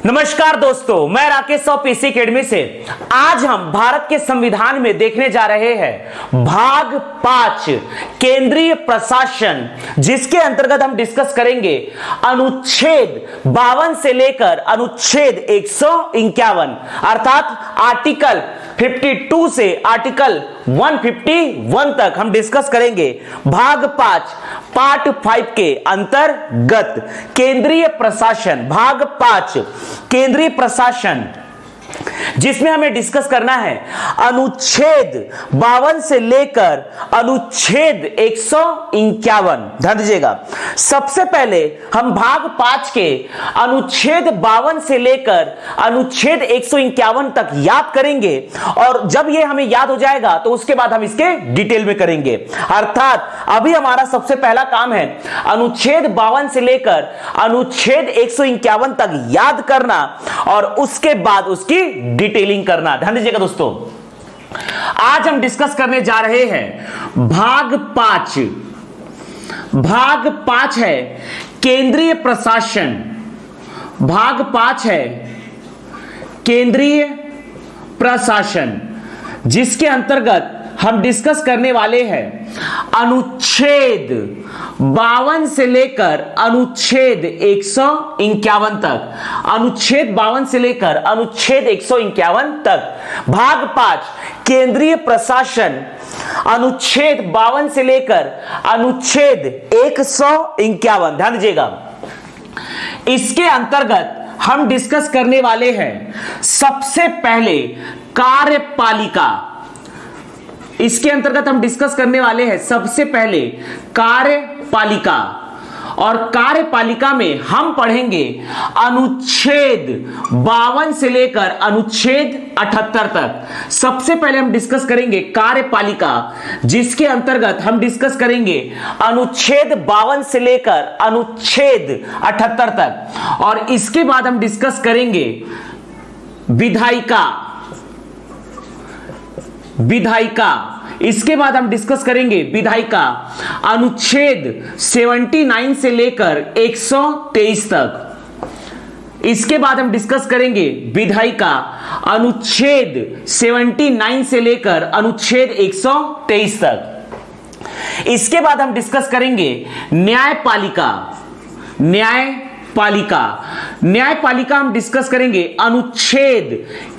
नमस्कार दोस्तों, मैं राकेश पीसी एकेडमी से। आज हम भारत के संविधान में देखने जा रहे हैं भाग 5 केंद्रीय प्रशासन, जिसके अंतर्गत हम डिस्कस करेंगे अनुच्छेद 52 से लेकर अनुच्छेद 151 अर्थात आर्टिकल 52 से आर्टिकल 151 तक हम डिस्कस करेंगे। भाग 5 पार्ट 5 के अंतर्गत केंद्रीय प्रशासन, भाग 5 केंद्रीय प्रशासन, जिसमें हमें डिस्कस करना है अनुच्छेद 52 से लेकर अनुच्छेद 151। ध्यान दीजिएगा, सबसे पहले हम भाग 5 के अनुच्छेद 52 से लेकर अनुच्छेद 151 तक याद करेंगे, और जब ये हमें याद हो जाएगा तो उसके बाद हम इसके डिटेल में करेंगे। अर्थात अभी हमारा सबसे पहला काम है अनुच्छेद 52 से लेकर अनुच्छेद 151 तक याद करना और उसके बाद उसकी डिटेलिंग करना। ध्यान दीजिएगा दोस्तों, आज हम डिस्कस करने जा रहे हैं भाग 5। भाग 5 है केंद्रीय प्रशासन। भाग 5 है केंद्रीय प्रशासन, जिसके अंतर्गत हम डिस्कस करने वाले हैं अनुच्छेद 52 से लेकर अनुच्छेद 151 तक। अनुच्छेद 52 से लेकर अनुच्छेद 151 तक भाग 5 केंद्रीय प्रशासन, अनुच्छेद 52 से लेकर अनुच्छेद 151। ध्यान दीजिएगा, इसके अंतर्गत हम डिस्कस करने वाले हैं सबसे पहले कार्यपालिका। इसके अंतर्गत हम डिस्कस करने वाले हैं सबसे पहले कार्यपालिका, और कार्यपालिका में हम पढ़ेंगे अनुच्छेद 52 से लेकर अनुच्छेद 78 तक। सबसे पहले हम डिस्कस करेंगे कार्यपालिका, जिसके अंतर्गत हम डिस्कस करेंगे अनुच्छेद 52 से लेकर अनुच्छेद 78 तक, और इसके बाद हम डिस्कस करेंगे विधायिका। इसके बाद हम डिस्कस करेंगे विधायिका अनुच्छेद 79 से लेकर 123 तक। इसके बाद हम डिस्कस करेंगे विधायिका अनुच्छेद 79 से लेकर अनुच्छेद 123 तक। इसके बाद हम डिस्कस करेंगे न्यायपालिका। न्यायपालिका हम डिस्कस करेंगे अनुच्छेद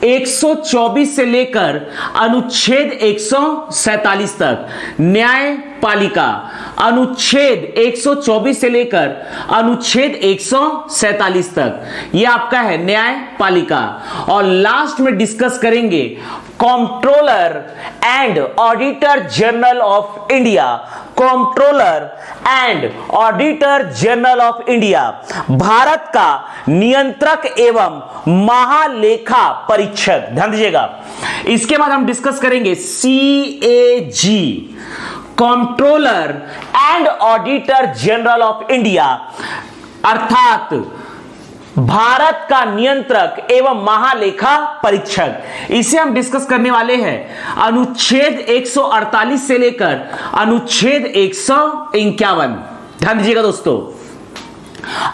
124 से लेकर अनुच्छेद 147 तक। न्यायपालिका अनुच्छेद 124 से लेकर अनुच्छेद 147 तक, यह आपका है न्यायपालिका। और लास्ट में डिस्कस करेंगे controller and auditor general of India. Controller and auditor general of India, Bharat का नियंत्रक एवं महालेखा परीक्षक। ध्यान दीजिएगा, इसके बाद हम डिस्कस करेंगे CAG, controller and auditor general of India, अर्थात भारत का नियंत्रक एवं महालेखा परीक्षक। इसे हम डिस्कस करने वाले हैं अनुच्छेद 148 से लेकर अनुच्छेद 151। ध्यान दीजिएगा दोस्तों,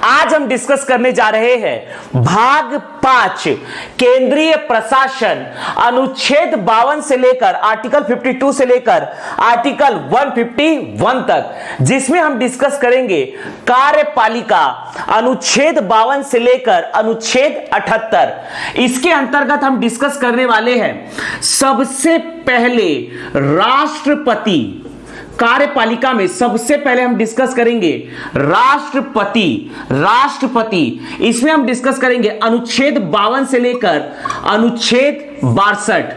आज हम डिस्कस करने जा रहे हैं भाग 5 केंद्रीय प्रशासन, अनुच्छेद 52 से लेकर आर्टिकल 52 से लेकर आर्टिकल 151 तक, जिसमें हम डिस्कस करेंगे कार्यपालिका अनुच्छेद 52 से लेकर अनुच्छेद 78। इसके अंतर्गत हम डिस्कस करने वाले हैं सबसे पहले राष्ट्रपति। कार्यपालिका में सबसे पहले हम डिस्कस करेंगे राष्ट्रपति। इसमें हम डिस्कस करेंगे अनुच्छेद 52 से लेकर अनुच्छेद 62।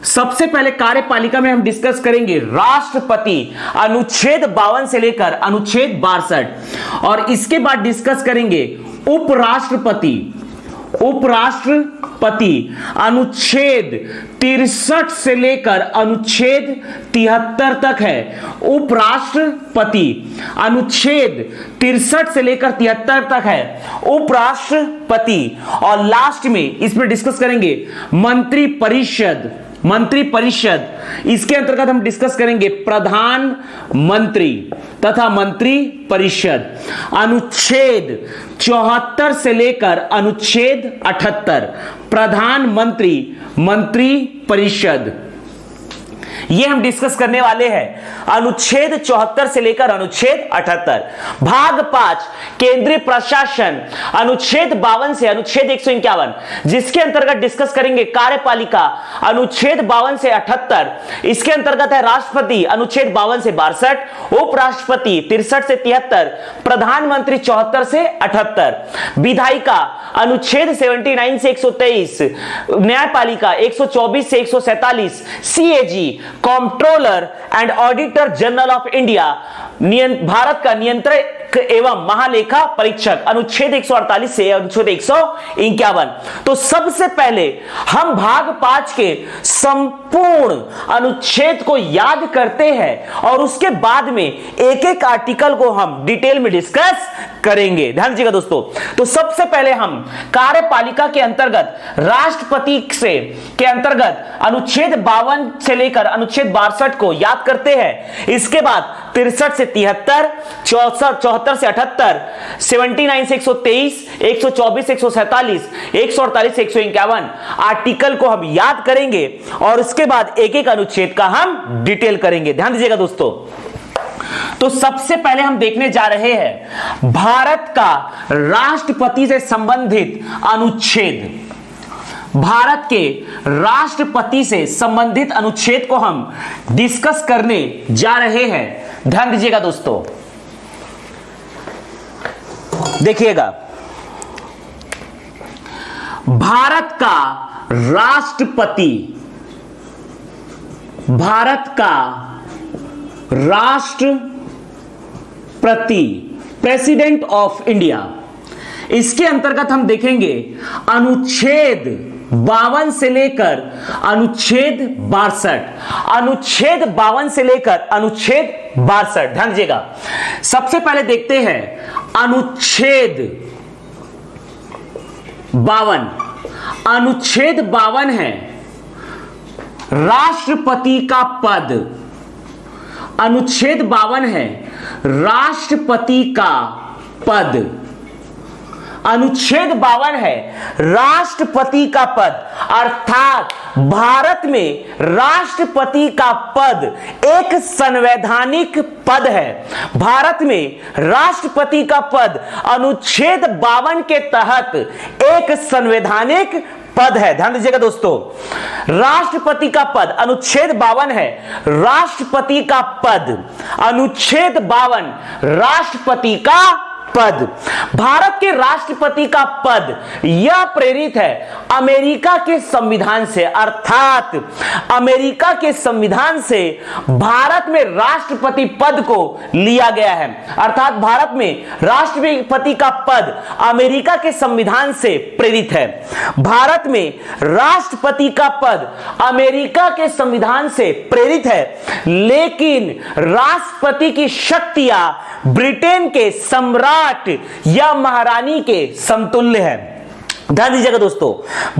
सबसे पहले कार्यपालिका में हम डिस्कस करेंगे राष्ट्रपति, अनुच्छेद 52 से लेकर अनुच्छेद 62, और इसके बाद डिस्कस करेंगे उपराष्ट्रपति अनुच्छेद 63 से लेकर अनुच्छेद 73 तक है। उपराष्ट्रपति अनुच्छेद 63 से लेकर 73 तक है उपराष्ट्रपति। और लास्ट में इसमें डिस्कस करेंगे मंत्रिपरिषद। मंत्रिपरिषद, इसके अंतर्गत हम डिस्कस करेंगे प्रधानमंत्री तथा मंत्री परिषद। अनुच्छेद 74 से लेकर अनुच्छेद 78 प्रधानमंत्री मंत्री परिषद, ये हम डिस्कस करने वाले हैं। अनुच्छेद 74 से लेकर अनुच्छेद 78। भाग 5 केंद्रीय प्रशासन, अनुच्छेद 52 से अनुच्छेद 151, जिसके अंतर्गत डिस्कस करेंगे कार्यपालिका, अनुच्छेद 52 से 78, इसके अंतर्गत है राष्ट्रपति, अनुच्छेद 52 से 62, उपराष्ट्रपति 63 से 73, प्रधानमंत्री 74 से 78, विधायिका अनुच्छेद 79 से 123, न्यायपालिका 124 से 147, CAG controller and auditor general of India, Bharat का नियंत्रक एवं महालेखा परीक्षक, अनुच्छेद 148 से अनुच्छेद 151। तो सबसे पहले हम भाग 5 के संपूर्ण अनुच्छेद को याद करते हैं और उसके बाद में एक एक आर्टिकल को हम डिटेल में डिस्कस करेंगे। ध्यान दीजिएगा दोस्तों। तो सबसे पहले हम कार्यपालिका के अंतर्गत राष्ट्रपति से के अंतर्गत अनुच्छेद 52 से लेकर अनुच्छेद 62 को याद करते हैं। इसके बाद 63 से 73, 74 से 78, 79 से 123, 124 से 147, 148 से 151 आर्टिकल को हम याद करेंगे और इसके बाद एक एक अनुच्छेद का हम डिटेल करेंगे। ध्यान दीजिएगा दोस्तों। तो सबसे पहले हम देखने जा रहे हैं भारत का राष्ट्रपति से संबंधित अनुच्छेद। भारत के राष्ट्रपति से संबंधित अनुच्छेद को हम डिस्कस करने जा रहे हैं। ध्यान दीजिएगा दोस्तों, देखिएगा भारत का राष्ट्रपति, भारत का राष्ट्रपति, प्रेसिडेंट ऑफ इंडिया, इसके अंतर्गत हम देखेंगे अनुच्छेद 52 से लेकर अनुच्छेद 62, अनुच्छेद 52 से लेकर अनुच्छेद 62। ध्यान दीजिएगा। सबसे पहले देखते हैं अनुच्छेद 52। अनुच्छेद 52 है राष्ट्रपति का पद। अनुच्छेद 52 है राष्ट्रपति का पद। अनुच्छेद 52 है राष्ट्रपति का पद, अर्थात भारत में राष्ट्रपति का पद एक संवैधानिक पद है। भारत में राष्ट्रपति का पद अनुच्छेद 52 के तहत एक संवैधानिक पद है। ध्यान दीजिएगा दोस्तों, राष्ट्रपति का पद अनुच्छेद 52 है राष्ट्रपति का पद, अनुच्छेद 52 राष्ट्रपति का पद। भारत के राष्ट्रपति का पद यह प्रेरित है अमेरिका के संविधान से, अर्थात अमेरिका के संविधान से भारत में राष्ट्रपति पद को लिया गया है। अर्थात भारत में राष्ट्रपति का पद अमेरिका के संविधान से प्रेरित है। भारत में राष्ट्रपति का पद अमेरिका के संविधान से प्रेरित है, लेकिन राष्ट्रपति की शक्तियां ब्रिटेन के सम्राट या महारानी के समतुल्य है। ध्यान दीजिएगा दोस्तों,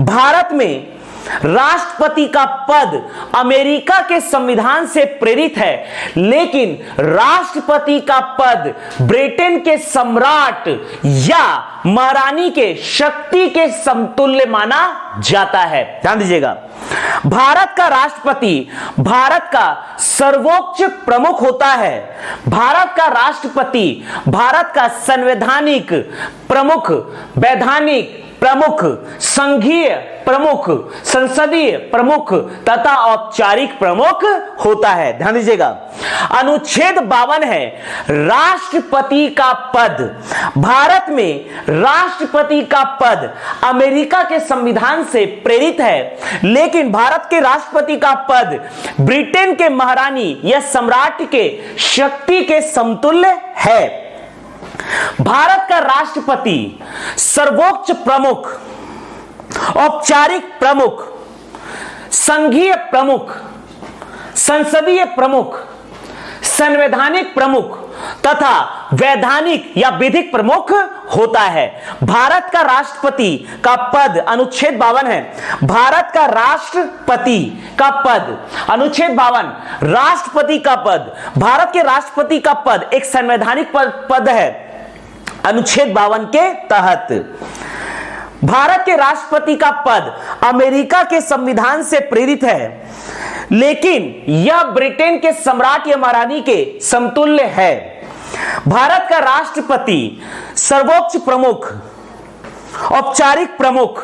भारत में राष्ट्रपति का पद अमेरिका के संविधान से प्रेरित है, लेकिन राष्ट्रपति का पद ब्रिटेन के सम्राट या महारानी के शक्ति के समतुल्य माना जाता है। ध्यान दीजिएगा, भारत का राष्ट्रपति भारत का सर्वोच्च प्रमुख होता है। भारत का राष्ट्रपति भारत का संवैधानिक प्रमुख, वैधानिक प्रमुख, संघीय प्रमुख, संसदीय प्रमुख तथा औपचारिक प्रमुख होता है। ध्यान दीजिएगा, अनुच्छेद 52 है राष्ट्रपति का पद। भारत में राष्ट्रपति का पद अमेरिका के संविधान से प्रेरित है, लेकिन भारत के राष्ट्रपति का पद ब्रिटेन के महारानी या सम्राट के शक्ति के समतुल्य है। भारत का राष्ट्रपति सर्वोच्च प्रमुख, औपचारिक प्रमुख, संघीय प्रमुख, संसदीय प्रमुख, संवैधानिक प्रमुख तथा वैधानिक या विधिक प्रमुख होता है। भारत का राष्ट्रपति का पद अनुच्छेद 52 है। भारत का राष्ट्रपति का पद अनुच्छेद 52 राष्ट्रपति का पद, भारत के राष्ट्रपति का पद एक संवैधानिक पद है अनुच्छेद 52 के तहत। भारत के राष्ट्रपति का पद अमेरिका के संविधान से प्रेरित है, लेकिन यह ब्रिटेन के सम्राट या महारानी के समतुल्य है। भारत का राष्ट्रपति सर्वोच्च प्रमुख, औपचारिक प्रमुख,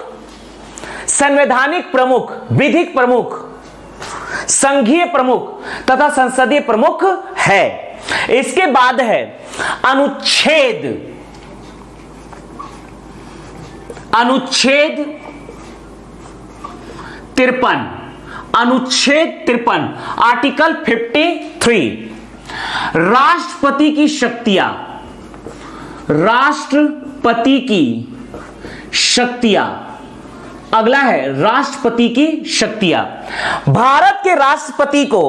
संवैधानिक प्रमुख, विधिक प्रमुख, संघीय प्रमुख तथा संसदीय प्रमुख है। इसके बाद है अनुच्छेद 53, अनुच्छेद 53 आर्टिकल 53, राष्ट्रपति की शक्तियां, राष्ट्रपति की शक्तियां। अगला है राष्ट्रपति की शक्तियां। भारत के राष्ट्रपति को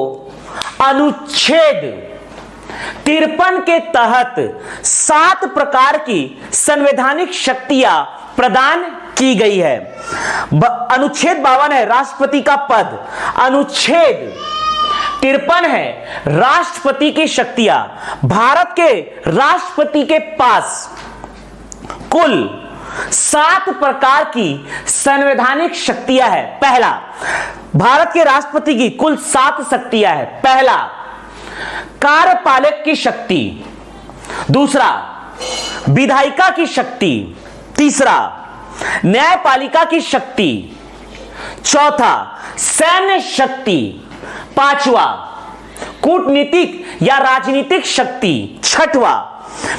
अनुच्छेद 53 के तहत 7 प्रकार की संवैधानिक शक्तियां प्रदान की गई है। अनुच्छेद 52 है राष्ट्रपति का पद, अनुच्छेद 53 है राष्ट्रपति की शक्तियां। भारत के राष्ट्रपति के पास कुल 7 प्रकार की संवैधानिक शक्तियां हैं। पहला, भारत के राष्ट्रपति की कुल 7 शक्तियां हैं। पहला, कार्यपालक की शक्ति। दूसरा, विधायिका की शक्ति। तीसरा, न्यायपालिका की शक्ति। चौथा, सैन्य शक्ति। पांचवा, कूटनीतिक या राजनीतिक शक्ति। छठवां,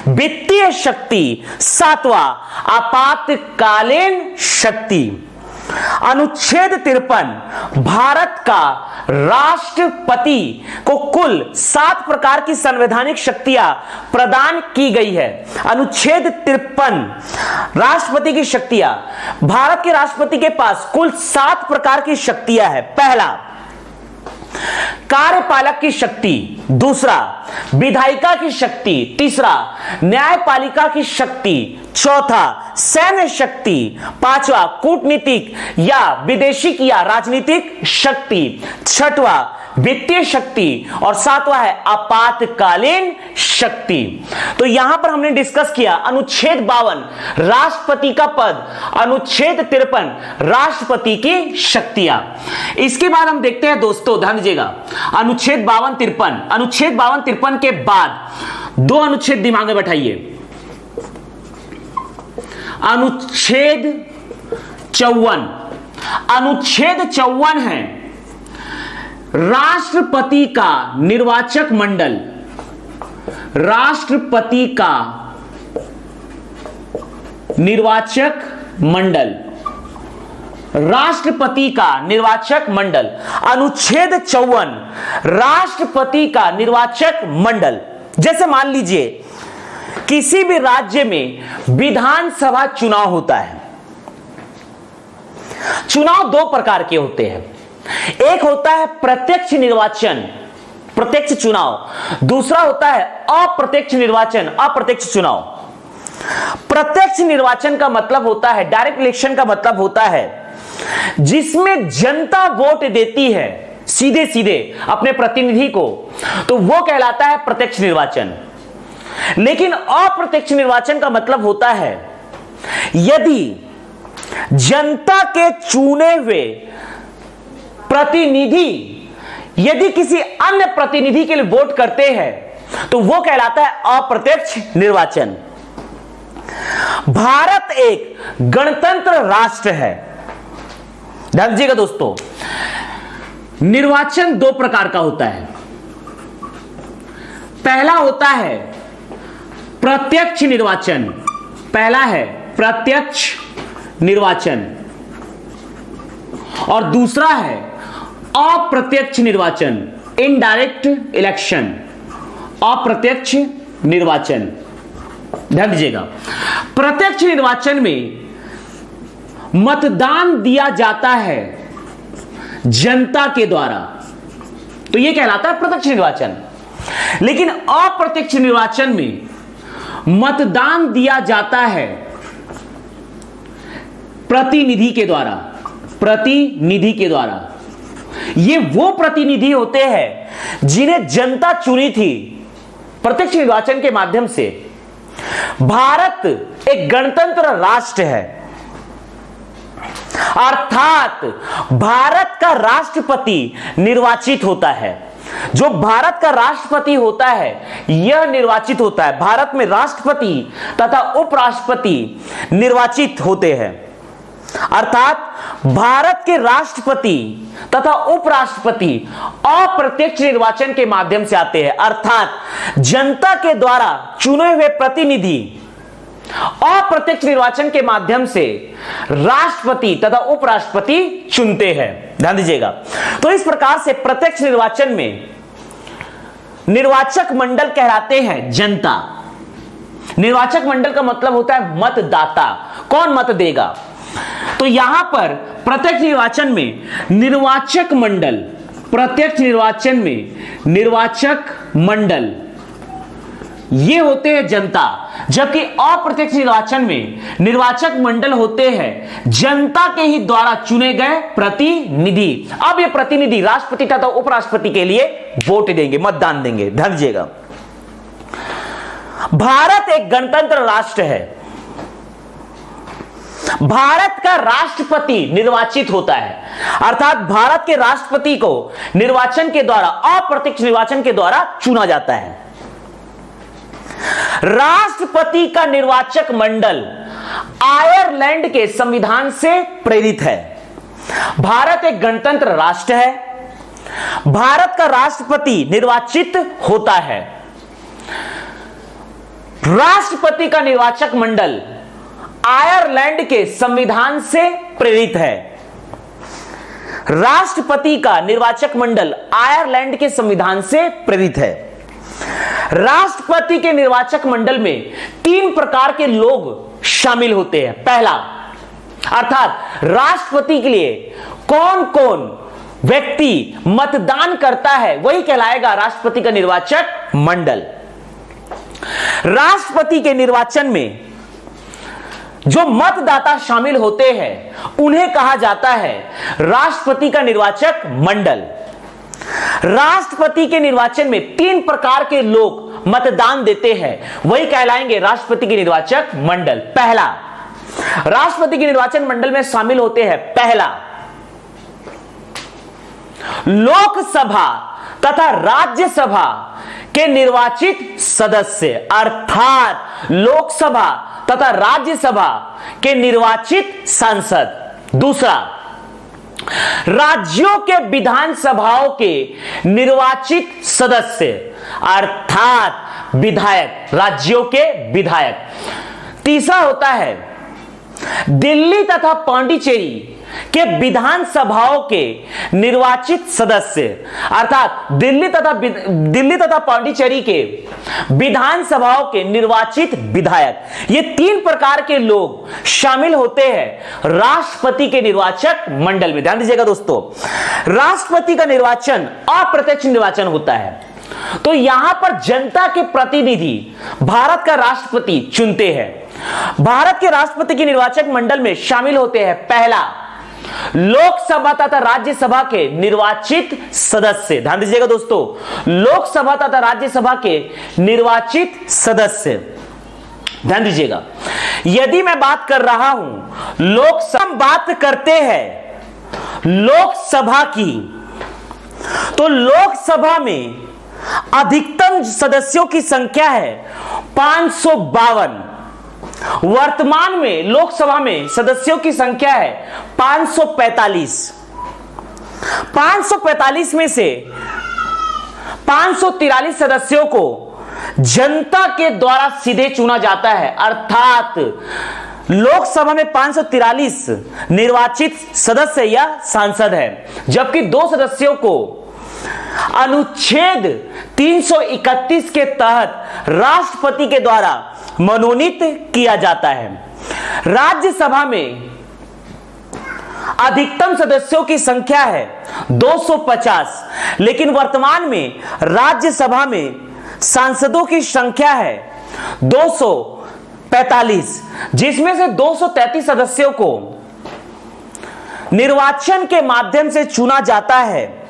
वित्तीय शक्ति। सातवां, आपातकालीन शक्ति। अनुच्छेद 53 भारत का राष्ट्रपति को कुल 7 प्रकार की संवैधानिक शक्तियां प्रदान की गई है। अनुच्छेद 53 राष्ट्रपति की शक्तियां। भारत के राष्ट्रपति के पास कुल 7 प्रकार की शक्तियां हैं। पहला, कार्यपालक की शक्ति। दूसरा, विधायिका की शक्ति। तीसरा, न्यायपालिका की शक्ति। चौथा, सैन्य शक्ति। पांचवा, कूटनीतिक या विदेशी या राजनीतिक शक्ति। छठवां, वित्तीय शक्ति। और सातवां है आपातकालीन शक्ति। तो यहां पर हमने डिस्कस किया अनुच्छेद 52 राष्ट्रपति का पद, अनुच्छेद 53 राष्ट्रपति की शक्तियां। इसके बाद हम देखते हैं दोस्तों, ध्यान दीजिएगा, अनुच्छेद 52-53। अनुच्छेद 52-53 के बाद 2 अनुच्छेद दिमाग में बैठाइए। अनुच्छेद 54, अनुच्छेद 54 है राष्ट्रपति का निर्वाचक मंडल। राष्ट्रपति का निर्वाचक मंडल, राष्ट्रपति का निर्वाचक मंडल। अनुच्छेद 54 राष्ट्रपति का निर्वाचक मंडल। जैसे मान लीजिए किसी भी राज्य में विधानसभा चुनाव होता है। चुनाव 2 प्रकार के होते हैं। एक होता है प्रत्यक्ष निर्वाचन, प्रत्यक्ष चुनाव। दूसरा होता है अप्रत्यक्ष निर्वाचन, अप्रत्यक्ष चुनाव। प्रत्यक्ष निर्वाचन का मतलब होता है, डायरेक्ट इलेक्शन का मतलब होता है जिसमें जनता वोट देती है सीधे सीधे अपने प्रतिनिधि को, तो वो कहलाता है प्रत्यक्ष निर्वाचन। लेकिन अप्रत्यक्ष निर्वाचन का मतलब होता है यदि जनता के चुने हुए प्रतिनिधि यदि किसी अन्य प्रतिनिधि के लिए वोट करते हैं तो वो कहलाता है अप्रत्यक्ष निर्वाचन। भारत एक गणतंत्र राष्ट्र है। ध्यान दीजिएगा दोस्तों, निर्वाचन 2 प्रकार का होता है। पहला होता है प्रत्यक्ष निर्वाचन, पहला है प्रत्यक्ष निर्वाचन, और दूसरा है अप्रत्यक्ष निर्वाचन, इनडायरेक्ट इलेक्शन, अप्रत्यक्ष निर्वाचन। ध्यान दीजिएगा, प्रत्यक्ष निर्वाचन में मतदान दिया जाता है जनता के द्वारा, तो यह कहलाता है प्रत्यक्ष निर्वाचन। लेकिन अप्रत्यक्ष निर्वाचन में मतदान दिया जाता है प्रतिनिधि के द्वारा। प्रतिनिधि के द्वारा, ये वो प्रतिनिधि होते हैं जिन्हें जनता चुनी थी प्रत्यक्ष निर्वाचन के माध्यम से। भारत एक गणतंत्र राष्ट्र है, अर्थात भारत का राष्ट्रपति निर्वाचित होता है। जो भारत का राष्ट्रपति होता है यह निर्वाचित होता है। भारत में राष्ट्रपति तथा उपराष्ट्रपति निर्वाचित होते हैं, अर्थात भारत के राष्ट्रपति तथा उपराष्ट्रपति अप्रत्यक्ष निर्वाचन के माध्यम से आते हैं, अर्थात जनता के द्वारा चुने हुए प्रतिनिधि अप्रत्यक्ष निर्वाचन के माध्यम से राष्ट्रपति तथा उपराष्ट्रपति चुनते हैं। ध्यान दीजिएगा। तो इस प्रकार से प्रत्यक्ष निर्वाचन में निर्वाचक मंडल कहलाते हैं जनता। निर्वाचक मंडल का मतलब होता है मतदाता, कौन मत देगा। तो यहां पर प्रत्यक्ष निर्वाचन में निर्वाचक मंडल, प्रत्यक्ष निर्वाचन में निर्वाचक मंडल ये होते हैं जनता, जबकि अप्रत्यक्ष निर्वाचन में निर्वाचक मंडल होते हैं जनता के ही द्वारा चुने गए प्रतिनिधि। अब ये प्रतिनिधि राष्ट्रपति तथा उपराष्ट्रपति के लिए वोट देंगे, मतदान देंगे। ध्यान दीजिएगा। भारत एक गणतंत्र राष्ट्र है। भारत का राष्ट्रपति निर्वाचित होता है, अर्थात भारत के राष्ट्रपति को निर्वाचन के द्वारा, अप्रत्यक्ष निर्वाचन के द्वारा चुना जाता है। राष्ट्रपति का निर्वाचक मंडल आयरलैंड के संविधान से प्रेरित है। भारत एक गणतंत्र राष्ट्र है। भारत का राष्ट्रपति निर्वाचित होता है। राष्ट्रपति का निर्वाचक मंडल आयरलैंड के संविधान से प्रेरित है। राष्ट्रपति का निर्वाचक मंडल आयरलैंड के संविधान से प्रेरित है। राष्ट्रपति के निर्वाचक मंडल में 3 प्रकार के लोग शामिल होते हैं। पहला, अर्थात राष्ट्रपति के लिए कौन कौन व्यक्ति मतदान करता है वही कहलाएगा राष्ट्रपति का निर्वाचक मंडल। राष्ट्रपति के निर्वाचन में जो मतदाता शामिल होते हैं उन्हें कहा जाता है राष्ट्रपति का निर्वाचक मंडल। राष्ट्रपति के निर्वाचन में 3 प्रकार के लोग मतदान देते हैं, वही कहलाएंगे राष्ट्रपति के निर्वाचक मंडल। पहला, राष्ट्रपति के निर्वाचन मंडल में शामिल होते हैं पहला, लोकसभा तथा राज्यसभा के निर्वाचित सदस्य, अर्थात लोकसभा तथा राज्यसभा के निर्वाचित सांसद। दूसरा, राज्यों के विधानसभाओं के निर्वाचित सदस्य, अर्थात विधायक, राज्यों के विधायक। तीसरा होता है दिल्ली तथा पांडिचेरी के विधानसभाओं के निर्वाचित सदस्य, अर्थात दिल्ली तथा पांडिचेरी के विधानसभाओं के निर्वाचित विधायक। ये 3 प्रकार के लोग शामिल होते हैं राष्ट्रपति के निर्वाचक मंडल में। ध्यान दीजिएगा दोस्तों, राष्ट्रपति का निर्वाचन अप्रत्यक्ष निर्वाचन होता है। तो यहां पर जनता के प्रतिनिधि भारत का राष्ट्रपति चुनते हैं। भारत के राष्ट्रपति के निर्वाचक मंडल में शामिल होते हैं पहला, लोकसभा तथा राज्यसभा के निर्वाचित सदस्य। ध्यान दीजिएगा दोस्तों, लोकसभा तथा राज्यसभा के निर्वाचित सदस्य। ध्यान दीजिएगा, यदि मैं बात कर रहा हूं लोकसभा, बात करते हैं लोकसभा की, तो लोकसभा में अधिकतम सदस्यों की संख्या है 552। वर्तमान में लोकसभा में सदस्यों की संख्या है 545। 545 में से 543 सदस्यों को जनता के द्वारा सीधे चुना जाता है, अर्थात लोकसभा में 543 निर्वाचित सदस्य या सांसद है, जबकि 2 सदस्यों को अनुच्छेद 331 के तहत राष्ट्रपति के द्वारा मनोनीत किया जाता है। राज्यसभा में अधिकतम सदस्यों की संख्या है 250, लेकिन वर्तमान में राज्यसभा में सांसदों की संख्या है 245, जिसमें से 233 सदस्यों को निर्वाचन के माध्यम से चुना जाता है,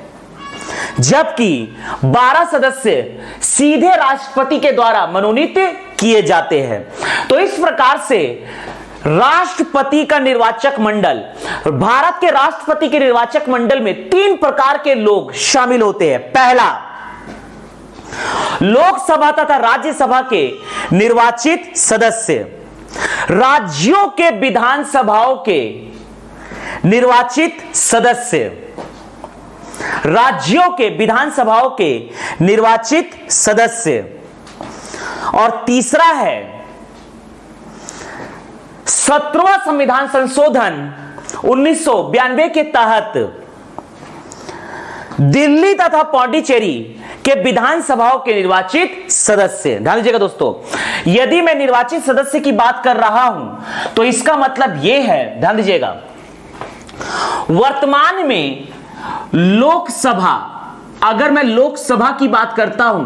जबकि 12 सदस्य सीधे राष्ट्रपति के द्वारा मनोनीत किए जाते हैं। तो इस प्रकार से राष्ट्रपति का निर्वाचक मंडल, भारत के राष्ट्रपति के निर्वाचक मंडल में 3 प्रकार के लोग शामिल होते हैं। पहला, लोकसभा तथा राज्यसभा के निर्वाचित सदस्य, राज्यों के विधानसभाओं के निर्वाचित सदस्य, राज्यों के विधानसभाओं के निर्वाचित सदस्य। और तीसरा है 17वां संविधान संशोधन 1992 के तहत दिल्ली तथा पौंडीचेरी के विधानसभाओं के निर्वाचित सदस्य। ध्यान दीजिएगा दोस्तों, यदि मैं निर्वाचित सदस्य की बात कर रहा हूं तो इसका मतलब यह है, ध्यान दीजिएगा, वर्तमान में लोकसभा, अगर मैं लोकसभा की बात करता हूं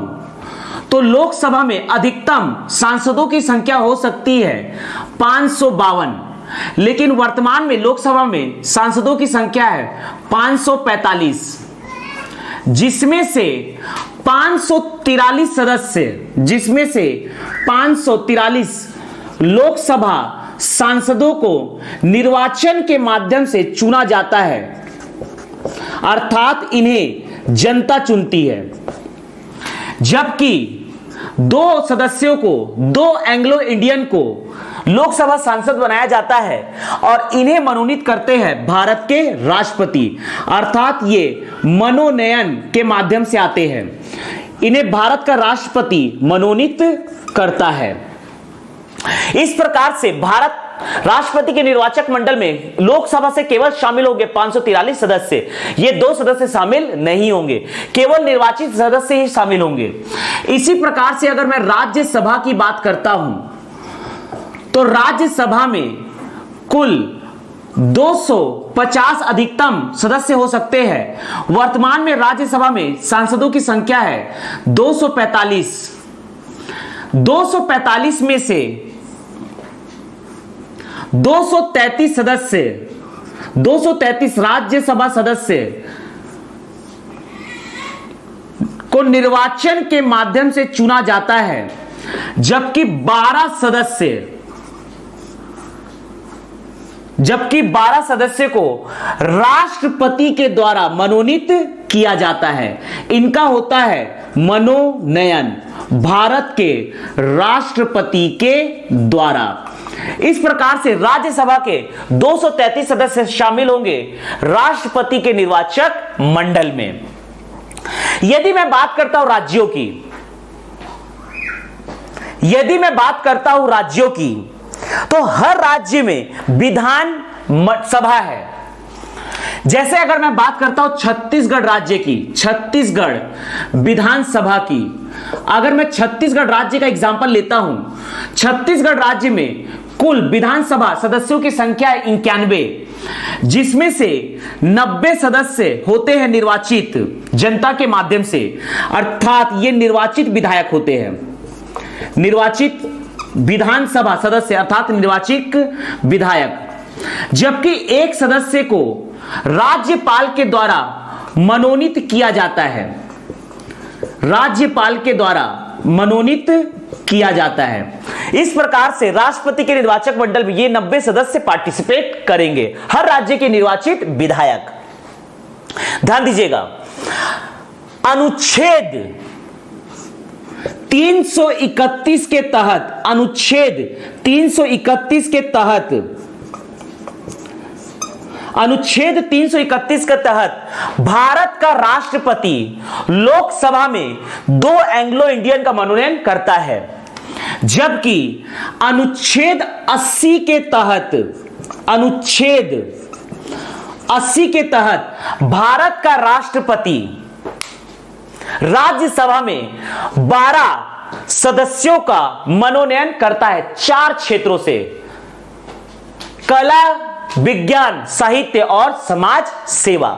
तो लोकसभा में अधिकतम सांसदों की संख्या हो सकती है 552, लेकिन वर्तमान में लोकसभा में सांसदों की संख्या है 545, जिसमें से 543 सदस्य, जिसमें से 543 लोकसभा सांसदों को निर्वाचन के माध्यम से चुना जाता है, अर्थात इन्हें जनता चुनती है। जबकि 2 सदस्यों को, 2 एंग्लो इंडियन को लोकसभा सांसद बनाया जाता है और इन्हें मनोनीत करते हैं भारत के राष्ट्रपति, अर्थात ये मनोनयन के माध्यम से आते हैं। इन्हें भारत का राष्ट्रपति मनोनीत करता है। इस प्रकार से भारत राष्ट्रपति के निर्वाचक मंडल में लोकसभा से केवल शामिल होंगे 543 सदस्य, ये 2 सदस्य शामिल नहीं होंगे, केवल निर्वाचित सदस्य ही शामिल होंगे। इसी प्रकार से अगर मैं राज्यसभा की बात करता हूं तो राज्यसभा में कुल 250 अधिकतम सदस्य हो सकते हैं। वर्तमान में राज्यसभा में सांसदों की संख्या है 245। 245 में से 233 सदस्य, 233 राज्यसभा सदस्य को निर्वाचन के माध्यम से चुना जाता है, जबकि 12 सदस्य को राष्ट्रपति के द्वारा मनोनीत किया जाता है। इनका होता है मनोनयन भारत के राष्ट्रपति के द्वारा। इस प्रकार से राज्यसभा के 233 सदस्य शामिल होंगे राष्ट्रपति के निर्वाचक मंडल में। यदि मैं बात करता हूं राज्यों की, यदि मैं बात करता हूं राज्यों की, तो हर राज्य में विधान सभा है। जैसे अगर मैं बात करता हूं छत्तीसगढ़ राज्य की, छत्तीसगढ़ विधानसभा की, अगर मैं छत्तीसगढ़ राज्य का एग्जांपल लेता हूं, छत्तीसगढ़ राज्य में कुल विधानसभा सदस्यों की संख्या है 91, जिसमें से 90 सदस्य होते हैं निर्वाचित जनता के माध्यम से, अर्थात ये निर्वाचित विधायक होते हैं, निर्वाचित विधानसभा सदस्य अर्थात निर्वाचित विधायक। जबकि एक सदस्य को राज्यपाल के द्वारा मनोनीत किया जाता है, राज्यपाल के द्वारा मनोनीत किया जाता है। इस प्रकार से राष्ट्रपति के निर्वाचक मंडल में ये 90 सदस्य पार्टिसिपेट करेंगे, हर राज्य के निर्वाचित विधायक। ध्यान दीजिएगा, अनुच्छेद 331 के तहत, अनुच्छेद 331 के तहत, अनुच्छेद 331 के तहत भारत का राष्ट्रपति लोकसभा में 2 एंग्लो इंडियन का मनोनयन करता है, जबकि अनुच्छेद 80 के तहत, अनुच्छेद 80 के तहत भारत का राष्ट्रपति राज्यसभा में 12 सदस्यों का मनोनयन करता है 4 क्षेत्रों से, कला, विज्ञान, साहित्य और समाज सेवा।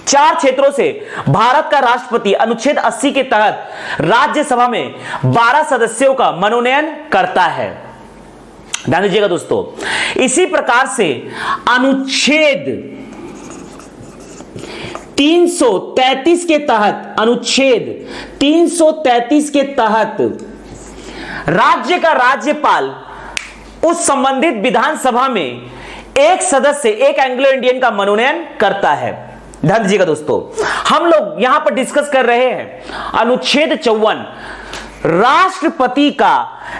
4 क्षेत्रों से भारत का राष्ट्रपति अनुच्छेद 80 के तहत राज्यसभा में 12 सदस्यों का मनोनयन करता है। ध्यान दीजिएगा दोस्तों, इसी प्रकार से अनुच्छेद 333 के तहत, अनुच्छेद 333 के तहत राज्य का राज्यपाल उस संबंधित विधानसभा में एक सदस्य, एक एंग्लो इंडियन का मनोनयन करता है। ध्यान दीजिएगा दोस्तों, हम लोग यहां पर डिस्कस कर रहे हैं अनुच्छेद 54, राष्ट्रपति का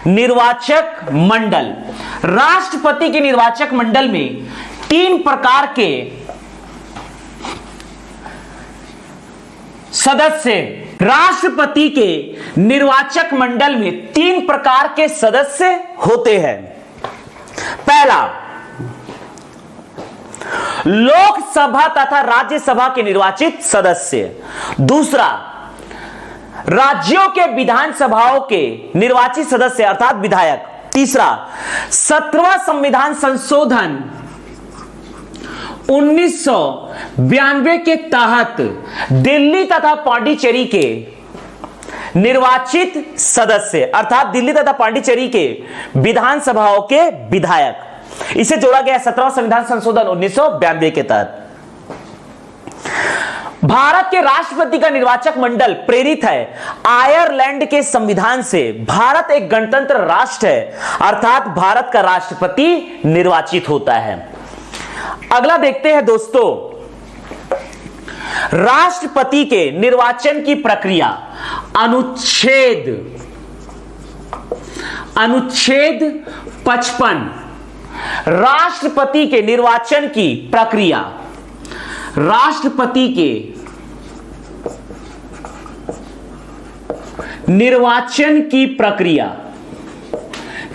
निर्वाचक मंडल। राष्ट्रपति के निर्वाचक मंडल में 3 प्रकार के सदस्य, राष्ट्रपति के निर्वाचक मंडल में 3 प्रकार के सदस्य होते हैं। पहला, लोकसभा तथा राज्यसभा के निर्वाचित सदस्य। दूसरा, राज्यों के विधानसभाओं के निर्वाचित सदस्य अर्थात विधायक। तीसरा, 17वां संविधान संशोधन 1992 के तहत दिल्ली तथा पांडिचेरी के निर्वाचित सदस्य अर्थात दिल्ली तथा पांडिचेरी के विधानसभाओं के विधायक। इसे जोड़ा गया 17वां संविधान संशोधन 1992 के तहत। भारत के राष्ट्रपति का निर्वाचक मंडल प्रेरित है आयरलैंड के संविधान से। भारत एक गणतंत्र राष्ट्र है, अर्थात भारत का राष्ट्रपति निर्वाचित होता है। अगला देखते हैं दोस्तों, राष्ट्रपति के निर्वाचन की प्रक्रिया। अनुच्छेद 55, राष्ट्रपति के निर्वाचन की प्रक्रिया। राष्ट्रपति के निर्वाचन की प्रक्रिया,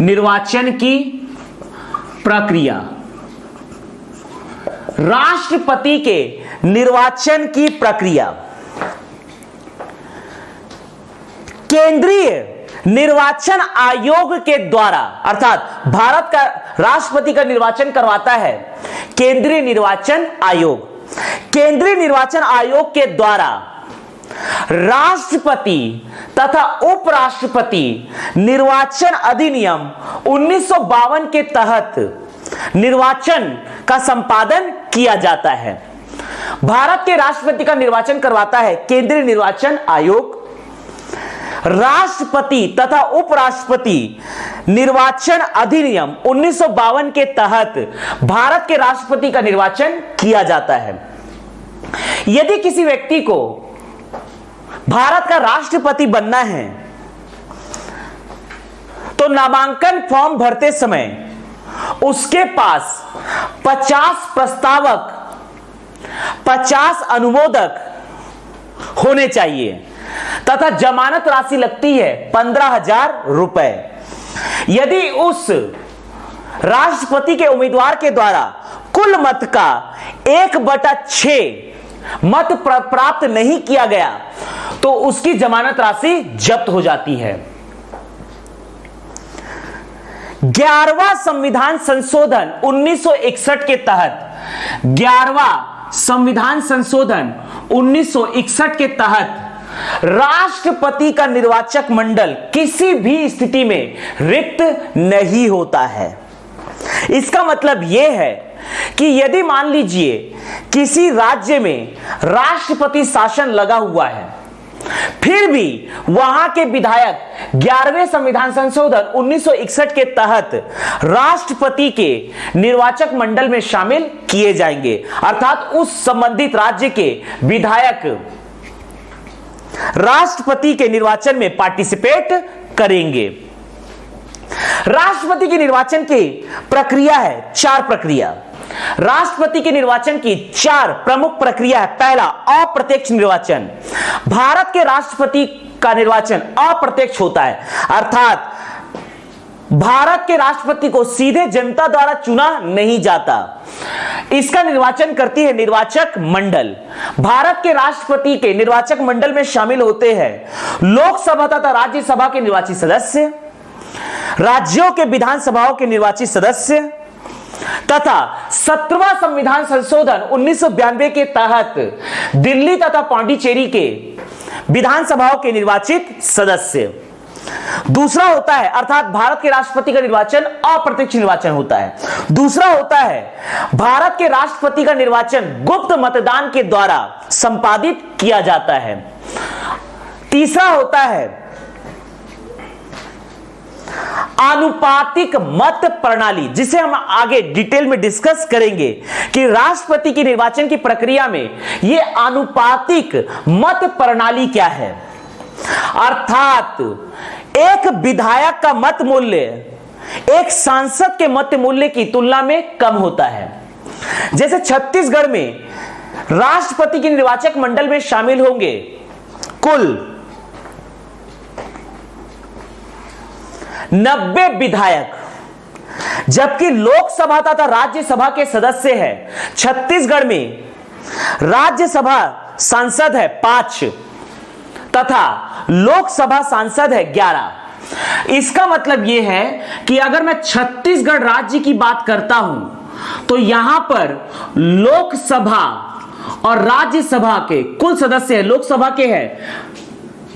निर्वाचन की प्रक्रिया, राष्ट्रपति के निर्वाचन की प्रक्रिया केंद्रीय निर्वाचन आयोग के द्वारा, अर्थात भारत का राष्ट्रपति का निर्वाचन करवाता है केंद्रीय निर्वाचन आयोग। केंद्रीय निर्वाचन आयोग के द्वारा राष्ट्रपति तथा उपराष्ट्रपति निर्वाचन अधिनियम 1952 के तहत निर्वाचन का संपादन किया जाता है। भारत के राष्ट्रपति का निर्वाचन करवाता है केंद्रीय निर्वाचन आयोग। राष्ट्रपति तथा उपराष्ट्रपति निर्वाचन अधिनियम 1952 के तहत भारत के राष्ट्रपति का निर्वाचन किया जाता है। यदि किसी व्यक्ति को भारत का राष्ट्रपति बनना है तो नामांकन फॉर्म भरते समय उसके पास 50 प्रस्तावक, 50 अनुमोदक होने चाहिए तथा जमानत राशि लगती है 15,000 रुपए। यदि उस राष्ट्रपति के उम्मीदवार के द्वारा कुल मत का 1/6 मत प्राप्त नहीं किया गया तो उसकी जमानत राशि जब्त हो जाती है। 11वां संविधान संशोधन 1961 के तहत, 11वां संविधान संशोधन 1961 के तहत राष्ट्रपति का निर्वाचक मंडल किसी भी स्थिति में रिक्त नहीं होता है। इसका मतलब यह है कि यदि मान लीजिए किसी राज्य में राष्ट्रपति शासन लगा हुआ है, फिर भी वहां के विधायक 11वें संविधान संशोधन 1961 के तहत राष्ट्रपति के निर्वाचक मंडल में शामिल किए जाएंगे, अर्थात उस संबंधित राज्य के विधायक राष्ट्रपति के निर्वाचन में पार्टिसिपेट करेंगे। राष्ट्रपति के निर्वाचन की प्रक्रिया है 4 प्रक्रिया। राष्ट्रपति के निर्वाचन की 4 प्रमुख प्रक्रिया है। पहला, अप्रत्यक्ष निर्वाचन। भारत के राष्ट्रपति का निर्वाचन अप्रत्यक्ष होता है, अर्थात भारत के राष्ट्रपति को सीधे जनता द्वारा चुना नहीं जाता। इसका निर्वाचन करती है निर्वाचक मंडल। भारत के राष्ट्रपति के निर्वाचक मंडल में शामिल होते हैं लोकसभा तथा राज्यसभा के निर्वाचित सदस्य, राज्यों के विधानसभाओं के निर्वाचित सदस्य तथा 17वां संविधान संशोधन 1992 के तहत दिल्ली तथा पांडिचेरी के विधानसभाओं के निर्वाचित सदस्य। दूसरा होता है, अर्थात भारत के राष्ट्रपति का निर्वाचन अप्रत्यक्ष निर्वाचन होता है। दूसरा होता है, भारत के राष्ट्रपति का निर्वाचन गुप्त मतदान के द्वारा संपादित किया जाता है। तीसरा होता है आनुपातिक मत प्रणाली, जिसे हम आगे डिटेल में डिस्कस करेंगे कि राष्ट्रपति के निर्वाचन की प्रक्रिया में यह आनुपातिक मत प्रणाली क्या है। अर्थात एक विधायक का मत मूल्य एक सांसद के मत मूल्य की तुलना में कम होता है। जैसे छत्तीसगढ़ में राष्ट्रपति के निर्वाचक मंडल में शामिल होंगे कुल 90 विधायक, जबकि लोकसभा तथा राज्यसभा के सदस्य हैं। छत्तीसगढ़ में राज्यसभा सांसद है 5 तथा लोकसभा सांसद है 11। इसका मतलब यह है कि अगर मैं छत्तीसगढ़ राज्य की बात करता हूं तो यहां पर लोकसभा और राज्यसभा के कुल सदस्य है, लोकसभा के हैं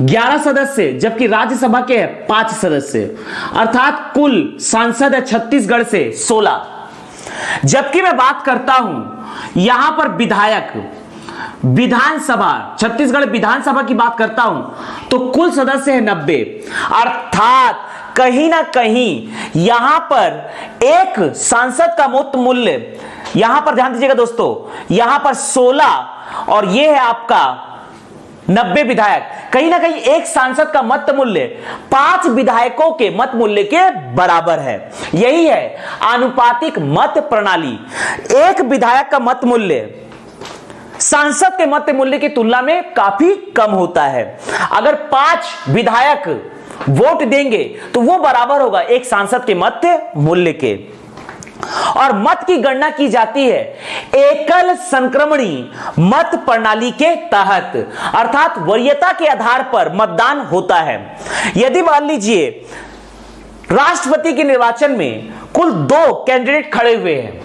11 सदस्य जबकि राज्यसभा के हैं 5 सदस्य, अर्थात कुल सांसद है छत्तीसगढ़ से 16। जबकि मैं बात करता हूं यहां पर विधायक विधानसभा, छत्तीसगढ़ विधानसभा की बात करता हूं तो कुल सदस्य है 90। अर्थात कहीं ना कहीं यहां पर एक सांसद का मत मूल्य, यहां पर ध्यान दीजिएगा दोस्तों, यहां पर 16 और यह है आपका 90 विधायक, कहीं ना कहीं एक सांसद का मत मूल्य 5 विधायकों के मत मूल्य के बराबर है। यही है आनुपातिक मत प्रणाली। एक विधायक का मत मूल्य सांसद के मत मूल्य की तुलना में काफी कम होता है। अगर 5 विधायक वोट देंगे तो वो बराबर होगा एक सांसद के मत मूल्य के। और मत की गणना की जाती है एकल संक्रमणी मत प्रणाली के तहत, अर्थात वरीयता के आधार पर मतदान होता है। यदि मान लीजिए राष्ट्रपति के निर्वाचन में कुल 2 कैंडिडेट खड़े हुए हैं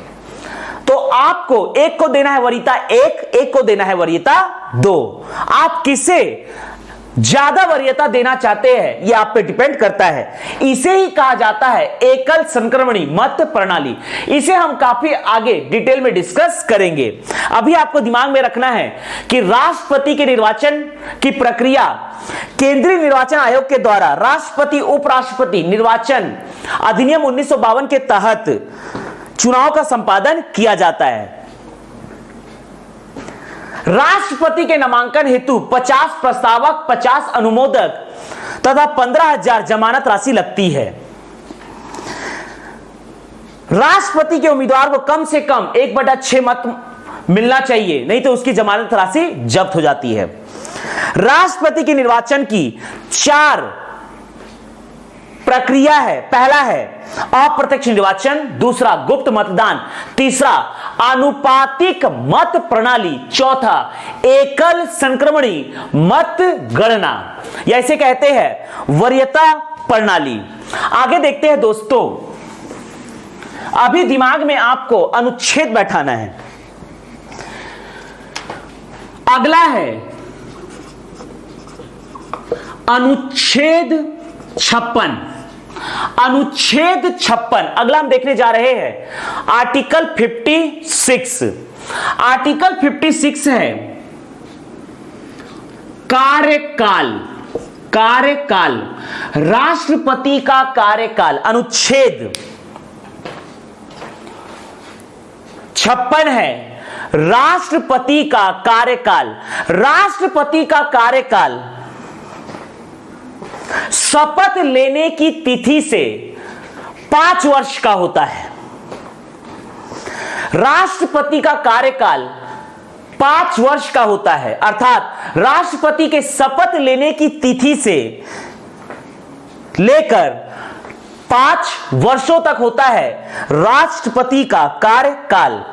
तो आपको एक को देना है वरीयता 1, एक को देना है वरीयता 2। आप किसे ज्यादा वरीयता देना चाहते हैं यह आप पे डिपेंड करता है। इसे ही कहा जाता है एकल संक्रमणी मत प्रणाली। इसे हम काफी आगे डिटेल में डिस्कस करेंगे। अभी आपको दिमाग में रखना है कि राष्ट्रपति के निर्वाचन की प्रक्रिया केंद्रीय निर्वाचन आयोग के द्वारा राष्ट्रपति उपराष्ट्रपति निर्वाचन अधिनियम 1952 के तहत चुनाव का संपादन किया जाता है। राष्ट्रपति के नामांकन हेतु 50 प्रस्तावक, 50 अनुमोदक तथा 15,000 जमानत राशि लगती है। राष्ट्रपति के उम्मीदवार को कम से कम 1/6 मत मिलना चाहिए, नहीं तो उसकी जमानत राशि जब्त हो जाती है। राष्ट्रपति के निर्वाचन की 4 प्रक्रिया है। पहला है अप्रत्यक्ष निर्वाचन, दूसरा गुप्त मतदान, तीसरा आनुपातिक मत प्रणाली, चौथा एकल संक्रमणी मत गणना, या इसे कहते हैं वरीयता प्रणाली। आगे देखते हैं दोस्तों, अभी दिमाग में आपको अनुच्छेद बैठाना है। अगला है अनुच्छेद 56। अनुच्छेद 56 अगला हम देखने जा रहे हैं आर्टिकल 56। आर्टिकल 56 है कार्यकाल। कार्यकाल, राष्ट्रपति का कार्यकाल। अनुच्छेद 56 है राष्ट्रपति का कार्यकाल। राष्ट्रपति का कार्यकाल शपथ लेने की तिथि से 5 वर्ष का होता है। राष्ट्रपति का कार्यकाल 5 वर्ष का होता है, अर्थात राष्ट्रपति के शपथ लेने की तिथि से लेकर 5 वर्षों तक होता है राष्ट्रपति का कार्यकाल।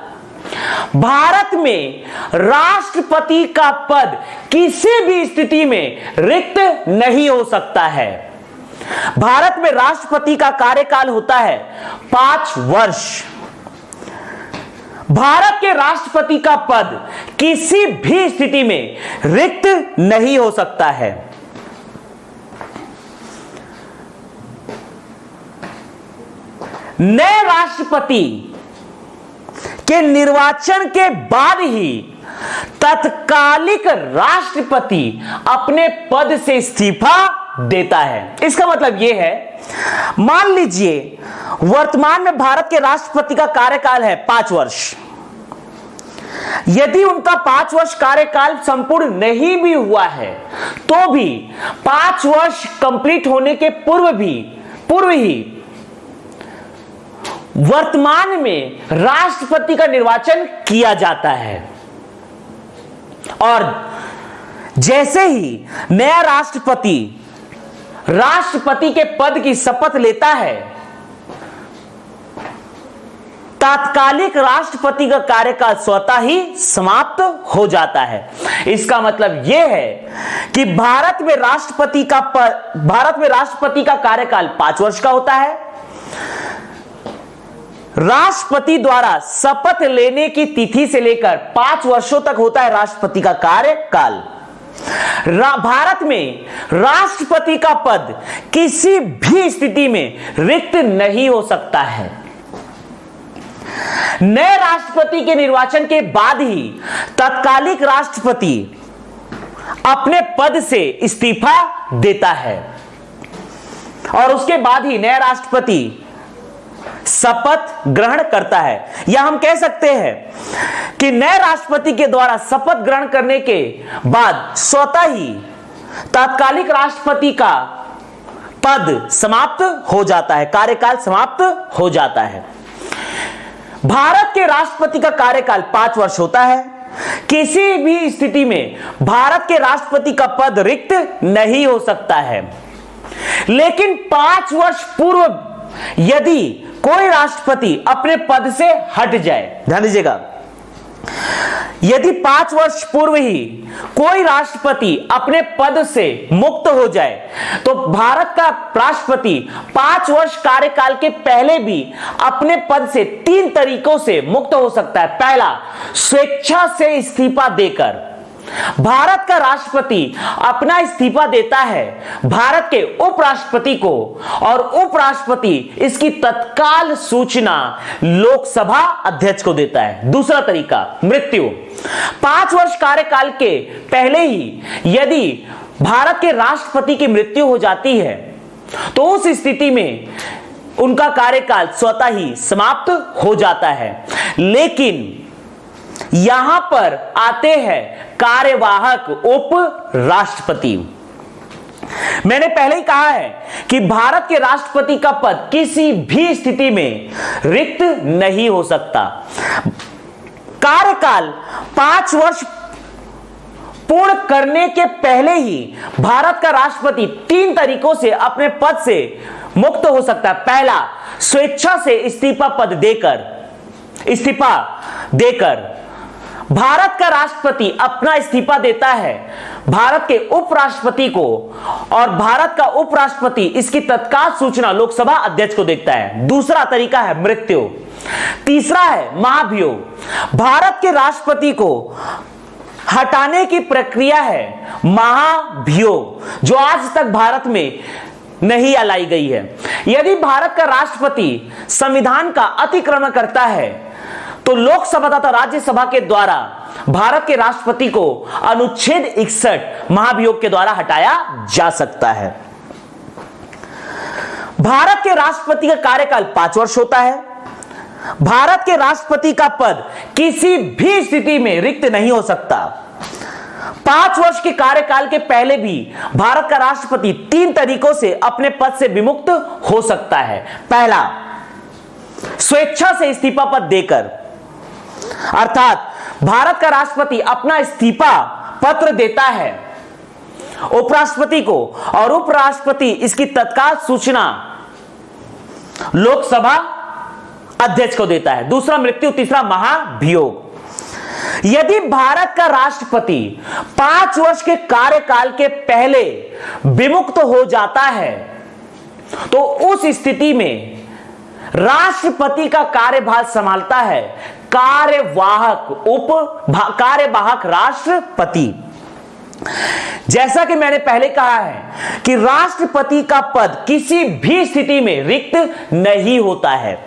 भारत में राष्ट्रपति का पद किसी भी स्थिति में रिक्त नहीं हो सकता है। भारत में राष्ट्रपति का कार्यकाल होता है 5 वर्ष। भारत के राष्ट्रपति का पद किसी भी स्थिति में रिक्त नहीं हो सकता है। नए राष्ट्रपति के निर्वाचन के बाद ही तत्कालिक राष्ट्रपति अपने पद से इस्तीफा देता है। इसका मतलब यह है, मान लीजिए वर्तमान में भारत के राष्ट्रपति का कार्यकाल है 5 वर्ष। यदि उनका 5 वर्ष कार्यकाल संपूर्ण नहीं भी हुआ है तो भी 5 वर्ष कंप्लीट होने के पूर्व ही वर्तमान में राष्ट्रपति का निर्वाचन किया जाता है और जैसे ही नया राष्ट्रपति के पद की शपथ लेता है, तात्कालिक राष्ट्रपति का कार्यकाल स्वतः ही समाप्त हो जाता है। इसका मतलब यह है कि भारत में राष्ट्रपति का कार्यकाल 5 वर्ष का होता है। राष्ट्रपति द्वारा शपथ लेने की तिथि से लेकर 5 वर्षों तक होता है राष्ट्रपति का कार्यकाल। भारत में राष्ट्रपति का पद किसी भी स्थिति में रिक्त नहीं हो सकता है। नए राष्ट्रपति के निर्वाचन के बाद ही तत्कालिक राष्ट्रपति अपने पद से इस्तीफा देता है और उसके बाद ही नया राष्ट्रपति शपथ ग्रहण करता है। या हम कह सकते हैं कि नए राष्ट्रपति के द्वारा शपथ ग्रहण करने के बाद स्वतः ही तात्कालिक राष्ट्रपति का पद समाप्त हो जाता है, कार्यकाल समाप्त हो जाता है। भारत के राष्ट्रपति का कार्यकाल 5 वर्ष होता है। किसी भी स्थिति में भारत के राष्ट्रपति का पद रिक्त नहीं हो सकता है। लेकिन 5 वर्ष पूर्व यदि कोई राष्ट्रपति अपने पद से हट जाए, ध्यान दीजिएगा, यदि 5 वर्ष पूर्व ही कोई राष्ट्रपति अपने पद से मुक्त हो जाए तो भारत का राष्ट्रपति 5 वर्ष कार्यकाल के पहले भी अपने पद से 3 तरीकों से मुक्त हो सकता है। पहला, स्वेच्छा से इस्तीफा देकर। भारत का राष्ट्रपति अपना इस्तीफा देता है भारत के उपराष्ट्रपति को और उपराष्ट्रपति इसकी तत्काल सूचना लोकसभा अध्यक्ष को देता है। दूसरा तरीका, मृत्यु। 5 वर्ष कार्यकाल के पहले ही यदि भारत के राष्ट्रपति की मृत्यु हो जाती है तो उस स्थिति में उनका कार्यकाल स्वतः ही समाप्त हो जाता है। लेकिन यहां पर आते हैं कार्यवाहक उप राष्ट्रपति। मैंने पहले ही कहा है कि भारत के राष्ट्रपति का पद किसी भी स्थिति में रिक्त नहीं हो सकता। कार्यकाल 5 वर्ष पूर्ण करने के पहले ही भारत का राष्ट्रपति 3 तरीकों से अपने पद से मुक्त हो सकता है। पहला, स्वेच्छा से इस्तीफा देकर भारत का राष्ट्रपति अपना इस्तीफा देता है भारत के उपराष्ट्रपति को और भारत का उपराष्ट्रपति इसकी तत्काल सूचना लोकसभा अध्यक्ष को देता है। दूसरा तरीका है मृत्यु। तीसरा है महाभियोग। भारत के राष्ट्रपति को हटाने की प्रक्रिया है महाभियोग, जो आज तक भारत में नहीं लाई गई है। यदि भारत का राष्ट्रपति संविधान का अतिक्रमण करता है तो लोकसभा तथा राज्यसभा के द्वारा भारत के राष्ट्रपति को अनुच्छेद 61 महाभियोग के द्वारा हटाया जा सकता है। भारत के राष्ट्रपति का कार्यकाल 5 वर्ष होता है। भारत के राष्ट्रपति का पद किसी भी स्थिति में रिक्त नहीं हो सकता। 5 वर्ष के कार्यकाल के पहले भी भारत का राष्ट्रपति 3 तरीकों से अपने पद से विमुक्त हो सकता है। पहला, स्वेच्छा से इस्तीफा पद देकर, अर्थात भारत का राष्ट्रपति अपना इस्तीफा पत्र देता है उपराष्ट्रपति को और उपराष्ट्रपति इसकी तत्काल सूचना लोकसभा अध्यक्ष को देता है। दूसरा मृत्यु। तीसरा महाभियोग। यदि भारत का राष्ट्रपति 5 वर्ष के कार्यकाल के पहले विमुक्त हो जाता है तो उस स्थिति में राष्ट्रपति का कार्यभार संभालता है कार्यवाहक राष्ट्रपति। जैसा कि मैंने पहले कहा है कि राष्ट्रपति का पद किसी भी स्थिति में रिक्त नहीं होता है।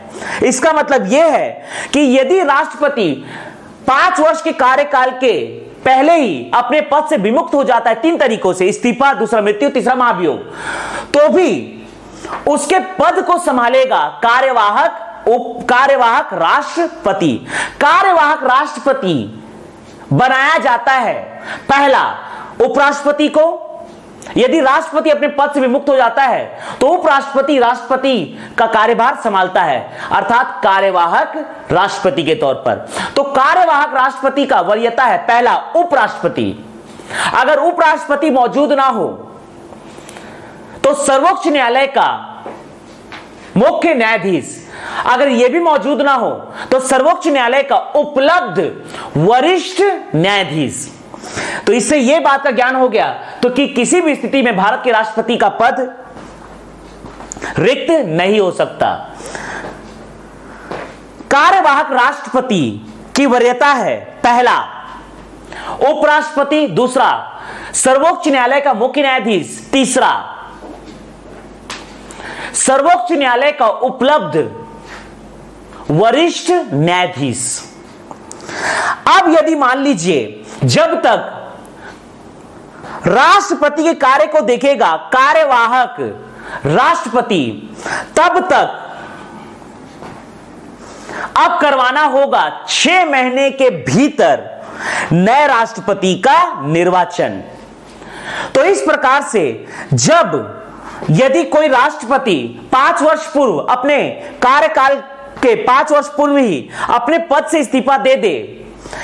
इसका मतलब यह है कि यदि राष्ट्रपति 5 वर्ष के कार्यकाल के पहले ही अपने पद से विमुक्त हो जाता है 3 तरीकों से, इस्तीफा, दूसरा मृत्यु, तीसरा महाभियोग, तो भी उसके पद को संभालेगा कार्यवाहक राष्ट्रपति। कार्यवाहक राष्ट्रपति बनाया जाता है पहला उपराष्ट्रपति को। यदि राष्ट्रपति अपने पद से विमुक्त हो जाता है तो उपराष्ट्रपति राष्ट्रपति का कार्यभार संभालता है, अर्थात कार्यवाहक राष्ट्रपति के तौर पर। तो कार्यवाहक राष्ट्रपति का वरीयता है पहला उपराष्ट्रपति। अगर उपराष्ट्रपति मौजूद ना हो तो सर्वोच्च न्यायालय का मुख्य न्यायाधीश, अगर यह भी मौजूद ना हो तो सर्वोच्च न्यायालय का उपलब्ध वरिष्ठ न्यायाधीश। तो इससे यह बात का ज्ञान हो गया तो कि किसी भी स्थिति में भारत के राष्ट्रपति का पद रिक्त नहीं हो सकता। कार्यवाहक राष्ट्रपति की वरीयता है पहला उपराष्ट्रपति, दूसरा सर्वोच्च न्यायालय का मुख्य न्यायाधीश, तीसरा सर्वोच्च न्यायालय का उपलब्ध वरिष्ठ न्यायाधीश। अब यदि मान लीजिए जब तक राष्ट्रपति के कार्य को देखेगा कार्यवाहक राष्ट्रपति, तब तक अब करवाना होगा 6 महीने के भीतर नए राष्ट्रपति का निर्वाचन। तो इस प्रकार से जब यदि कोई राष्ट्रपति 5 वर्ष पूर्व अपने कार्यकाल के 5 वर्ष पूर्व ही अपने पद से इस्तीफा दे दे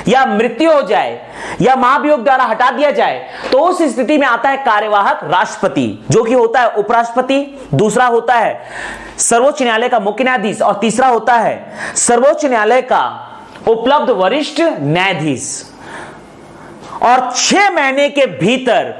या मृत्यु हो जाए या महाभियोग द्वारा हटा दिया जाए तो उस स्थिति में आता है कार्यवाहक राष्ट्रपति, जो कि होता है उपराष्ट्रपति, दूसरा होता है सर्वोच्च न्यायालय का मुख्य न्यायाधीश और तीसरा होता है सर्वोच्च न्यायालय का उपलब्ध वरिष्ठ न्यायाधीश। और 6 महीने के भीतर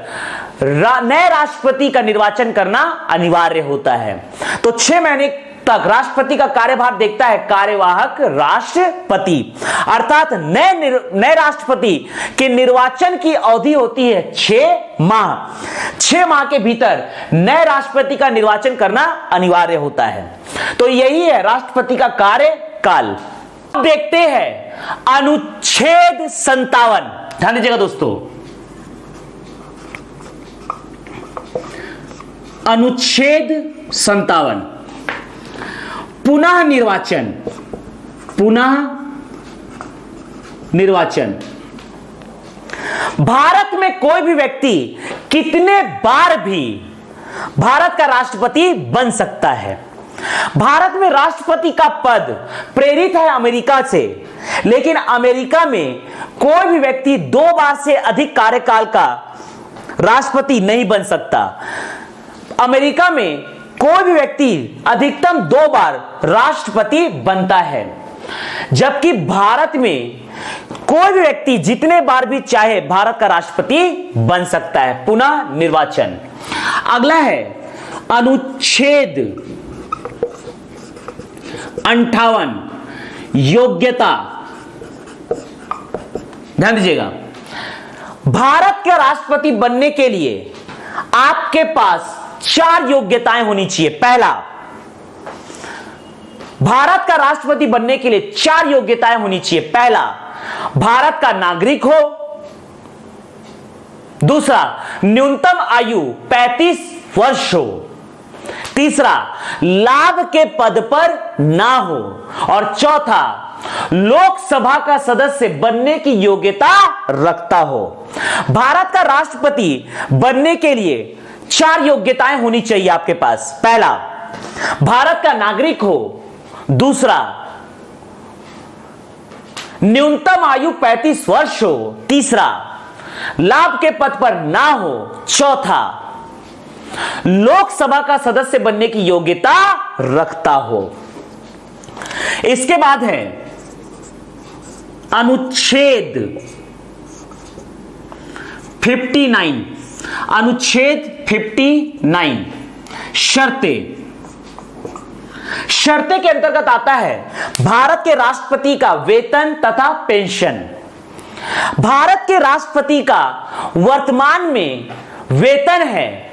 नए राष्ट्रपति का निर्वाचन करना अनिवार्य होता है। तो 6 महीने तक राष्ट्रपति का कार्यभार देखता है कार्यवाहक राष्ट्रपति, अर्थात नए राष्ट्रपति के निर्वाचन की अवधि होती है 6 माह। 6 माह के भीतर नए राष्ट्रपति का निर्वाचन करना अनिवार्य होता है। तो यही है राष्ट्रपति का कार्यकाल। अब देखते हैं अनुच्छेद 57। ध्यान दीजिएगा दोस्तों, अनुच्छेद 57 पुनः निर्वाचन। भारत में कोई भी व्यक्ति कितने बार भी भारत का राष्ट्रपति बन सकता है। भारत में राष्ट्रपति का पद प्रेरित है अमेरिका से, लेकिन अमेरिका में कोई भी व्यक्ति 2 बार से अधिक कार्यकाल का राष्ट्रपति नहीं बन सकता। अमेरिका में कोई भी व्यक्ति अधिकतम 2 बार राष्ट्रपति बनता है, जबकि भारत में कोई भी व्यक्ति जितने बार भी चाहे भारत का राष्ट्रपति बन सकता है। पुनः निर्वाचन। अगला है अनुच्छेद 58 योग्यता। ध्यान दीजिएगा, भारत के राष्ट्रपति बनने के लिए आपके पास 4 योग्यताएं होनी चाहिए। पहला, भारत का राष्ट्रपति बनने के लिए 4 योग्यताएं होनी चाहिए। पहला, भारत का नागरिक हो। दूसरा, न्यूनतम आयु 35 वर्ष हो। तीसरा, लाभ के पद पर ना हो। और चौथा, लोकसभा का सदस्य बनने की योग्यता रखता हो। भारत का राष्ट्रपति बनने के लिए 4 योग्यताएं होनी चाहिए आपके पास। पहला, भारत का नागरिक हो। दूसरा, न्यूनतम आयु 35 वर्ष हो। तीसरा, लाभ के पद पर ना हो। चौथा, लोकसभा का सदस्य बनने की योग्यता रखता हो। इसके बाद है अनुच्छेद 59। अनुच्छेद 59 शर्तें। शर्तें के अंतर्गत आता है भारत के राष्ट्रपति का वेतन तथा पेंशन। भारत के राष्ट्रपति का वर्तमान में वेतन है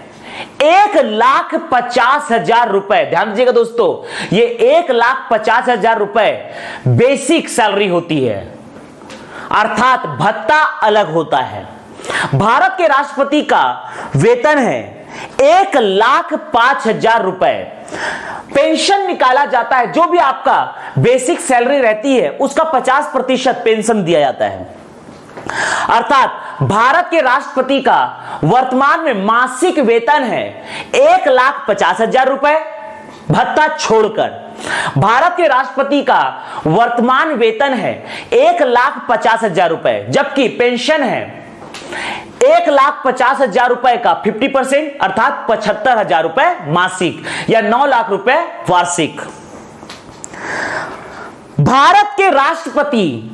1,50,000 रुपए। ध्यान दीजिएगा दोस्तों, ये 1,50,000 रुपए बेसिक सैलरी होती है, अर्थात भत्ता अलग होता है। भारत के राष्ट्रपति का वेतन है 1,05,000 रुपए। पेंशन निकाला जाता है, जो भी आपका बेसिक सैलरी रहती है उसका 50% पेंशन दिया जाता है। अर्थात भारत के राष्ट्रपति का वर्तमान में मासिक वेतन है 1,50,000 रुपए भत्ता छोड़कर। भारत के राष्ट्रपति का वर्तमान वेतन है 1,50,000 रुपए, जबकि पेंशन है 1,50,000 रुपए का 50% अर्थात 75,000 रुपए मासिक या 9 लाख रुपए वार्षिक। भारत के राष्ट्रपति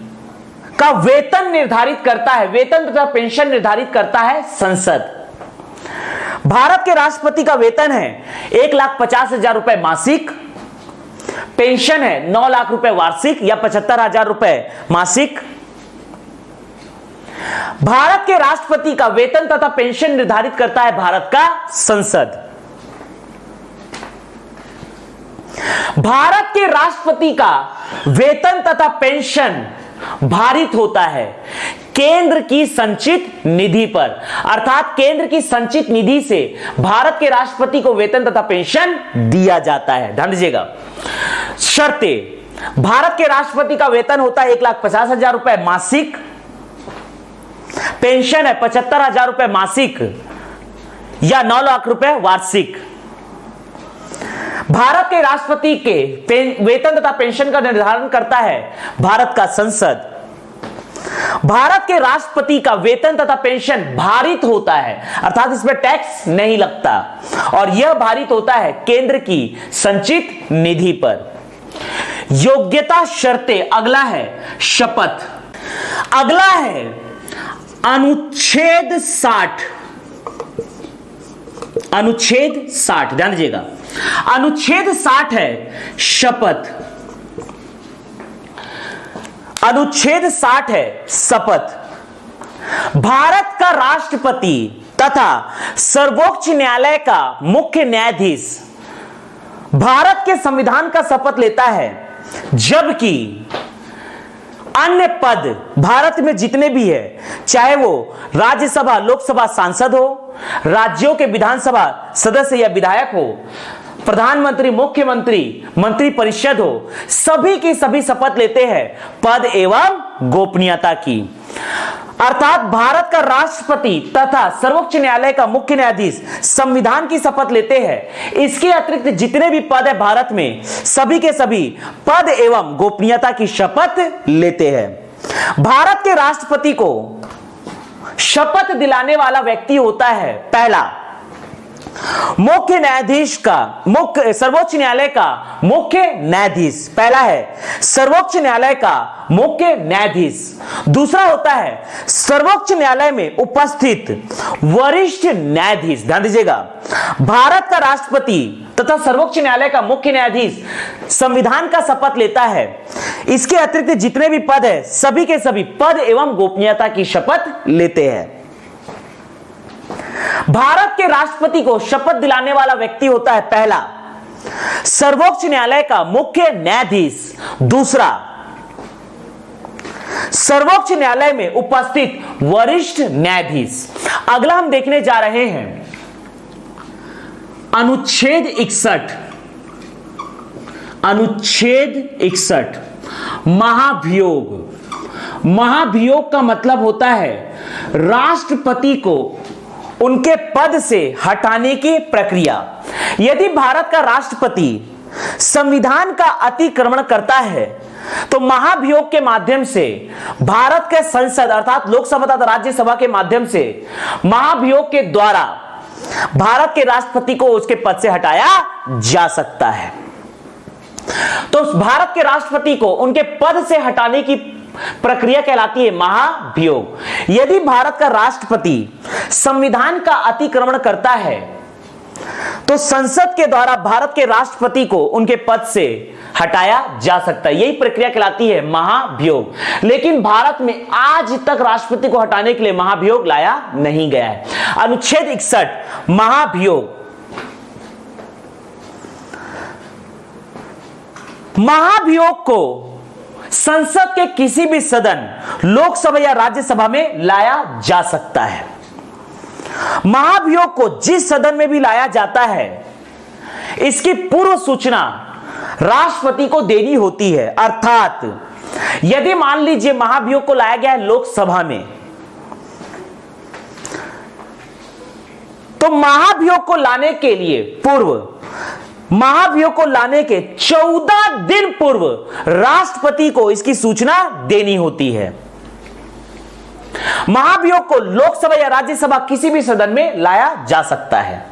का वेतन निर्धारित करता है, वेतन तथा पेंशन निर्धारित करता है संसद। भारत के राष्ट्रपति का वेतन है 1,50,000 रुपए मासिक, पेंशन है 9 लाख रुपए वार्षिक या 75,000 रुपए मासिक। भारत के राष्ट्रपति का वेतन तथा पेंशन निर्धारित करता है भारत का संसद। भारत के राष्ट्रपति का वेतन तथा पेंशन भारित होता है केंद्र की संचित निधि पर, अर्थात केंद्र की संचित निधि से भारत के राष्ट्रपति को वेतन तथा पेंशन दिया जाता है। ध्यान दीजिएगा, शर्तें। भारत के राष्ट्रपति का वेतन होता है 1,50,000 रुपए मासिक, पेंशन है 75,000 रुपए मासिक या 9 लाख रुपए वार्षिक। भारत के राष्ट्रपति के वेतन तथा पेंशन का निर्धारण करता है भारत का संसद। भारत के राष्ट्रपति का वेतन तथा पेंशन भारित होता है, अर्थात इसमें टैक्स नहीं लगता, और यह भारित होता है केंद्र की संचित निधि पर। योग्यता शर्तें, अगला है शपथ। अगला है अनुच्छेद 60। अनुच्छेद 60, ध्यान दीजिएगा, अनुच्छेद 60 है शपथ। अनुच्छेद 60 है शपथ। भारत का राष्ट्रपति तथा सर्वोच्च न्यायालय का मुख्य न्यायाधीश भारत के संविधान का शपथ लेता है, जबकि अन्य पद भारत में जितने भी है, चाहे वो राज्यसभा लोकसभा सांसद हो, राज्यों के विधानसभा सदस्य या विधायक हो, प्रधानमंत्री, मुख्यमंत्री, मंत्री परिषद हो, सभी की सभी शपथ लेते हैं पद एवं गोपनीयता की। अर्थात भारत का राष्ट्रपति तथा सर्वोच्च न्यायालय का मुख्य न्यायाधीश संविधान की शपथ लेते हैं। इसके अतिरिक्त जितने भी पद है भारत में, सभी के सभी पद एवं गोपनीयता की शपथ लेते हैं। भारत के राष्ट्रपति को शपथ दिलाने वाला व्यक्ति होता है पहला मुख्य न्यायाधीश का, सर्वोच्च न्यायालय का मुख्य न्यायाधीश, पहला है सर्वोच्च न्यायालय का मुख्य न्यायाधीश। दूसरा होता है सर्वोच्च न्यायालय में उपस्थित वरिष्ठ न्यायाधीश। ध्यान दीजिएगा, भारत का राष्ट्रपति तथा सर्वोच्च न्यायालय का मुख्य न्यायाधीश संविधान का शपथ लेता है। इसके अतिरिक्त जितने भी पद है, सभी के सभी पद एवं गोपनीयता की शपथ लेते हैं। भारत के राष्ट्रपति को शपथ दिलाने वाला व्यक्ति होता है पहला सर्वोच्च न्यायालय का मुख्य न्यायाधीश, दूसरा सर्वोच्च न्यायालय में उपस्थित वरिष्ठ न्यायाधीश। अगला हम देखने जा रहे हैं अनुच्छेद 61। अनुच्छेद 61 महाभियोग। महाभियोग का मतलब होता है राष्ट्रपति को उनके पद से हटाने की प्रक्रिया। यदि भारत का राष्ट्रपति संविधान का अतिक्रमण करता है तो महाभियोग के माध्यम से भारत के संसद अर्थात लोकसभा तथा राज्यसभा के माध्यम से महाभियोग के द्वारा भारत के राष्ट्रपति को उसके पद से हटाया जा सकता है। तो भारत के राष्ट्रपति को उनके पद से हटाने की प्रक्रिया कहलाती है महाभियोग। यदि भारत का राष्ट्रपति संविधान का अतिक्रमण करता है तो संसद के द्वारा भारत के राष्ट्रपति को उनके पद से हटाया जा सकता है। यही प्रक्रिया कहलाती है महाभियोग। लेकिन भारत में आज तक राष्ट्रपति को हटाने के लिए महाभियोग लाया नहीं गया है। अनुच्छेद 61 महाभियोग। महाभियोग को संसद के किसी भी सदन, लोकसभा या राज्यसभा में लाया जा सकता है। महाभियोग को जिस सदन में भी लाया जाता है, इसकी पूर्व सूचना राष्ट्रपति को देनी होती है। अर्थात यदि मान लीजिए महाभियोग को लाया गया है लोकसभा में, तो महाभियोग को लाने के लिए पूर्व, महाभियोग को लाने के 14 दिन पूर्व राष्ट्रपति को इसकी सूचना देनी होती है। महाभियोग को लोकसभा या राज्यसभा किसी भी सदन में लाया जा सकता है।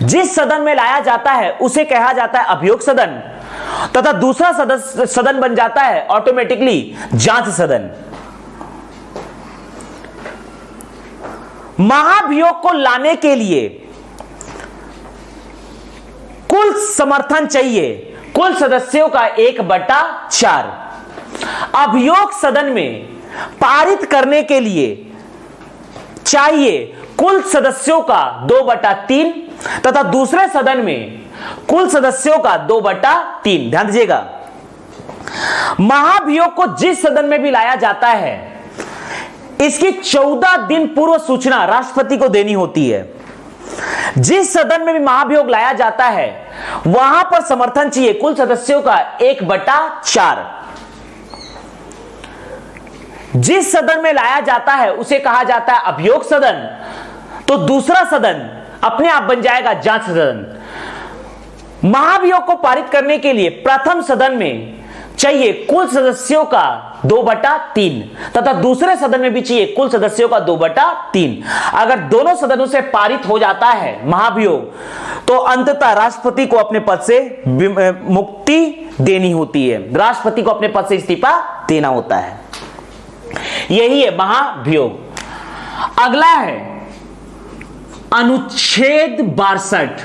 जिस सदन में लाया जाता है उसे कहा जाता है अभियोग सदन, तथा दूसरा सदन बन जाता है ऑटोमेटिकली जांच सदन। महाभियोग को लाने के लिए कुल समर्थन चाहिए कुल सदस्यों का 1/4। अभियोग सदन में पारित करने के लिए चाहिए कुल सदस्यों का 2/3 तथा दूसरे सदन में कुल सदस्यों का 2/3। ध्यान दीजिएगा, महाभियोग को जिस सदन में भी लाया जाता है, इसकी 14 दिन पूर्व सूचना राष्ट्रपति को देनी होती है। जिस सदन में भी महाभियोग लाया जाता है, वहां पर समर्थन चाहिए कुल सदस्यों का 1/4। जिस सदन में लाया जाता है उसे कहा जाता है अभियोग सदन, तो दूसरा सदन अपने आप बन जाएगा जांच सदन। महाभियोग को पारित करने के लिए प्रथम सदन में चाहिए कुल सदस्यों का 2/3 तथा दूसरे सदन में भी चाहिए कुल सदस्यों का 2/3। अगर दोनों सदनों से पारित हो जाता है महाभियोग, तो अंततः राष्ट्रपति को अपने पद से मुक्ति देनी होती है। राष्ट्रपति को अपने पद से इस्तीफा देना होता है। यही है महाभियोग। अगला है अनुच्छेद 62।